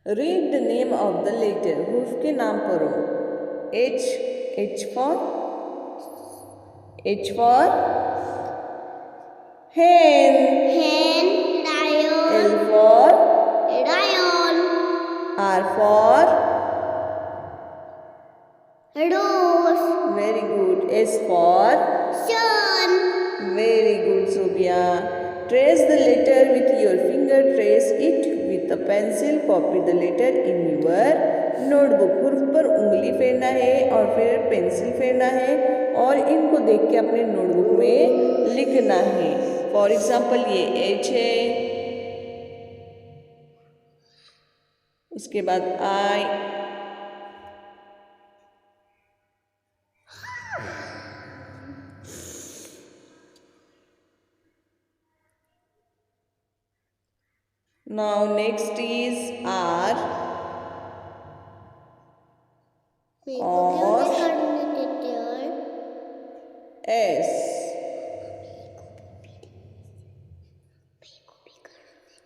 Read the name of the letter. हुर्फ के नाम पढ़ो. H. H for hen. Hen. Lion. L for Lion. R for Rose. very good. S for Sun. very good, Sobia. Trace the letter with your finger. Trace it with a pencil. Copy the letter in your notebook. हुर्फ पर उंगली फेरना है और फिर pencil फेरना है और इनको देख के अपने नोटबुक में लिखना है. फॉर एग्जाम्पल ये H है, उसके बाद I, now next is R और S.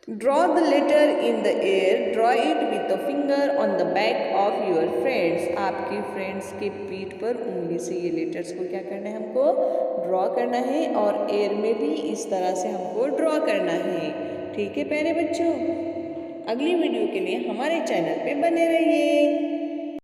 Draw the letter in the air. Draw it with a finger on the back of your friends. आपके फ्रेंड्स के पीठ पर उंगली से ये लेटर्स को क्या करना है, हमको ड्रॉ करना है और एयर में भी इस तरह से हमको ड्रॉ करना है. ठीक है प्यारे बच्चों, अगली वीडियो के लिए हमारे चैनल पे बने रहिए.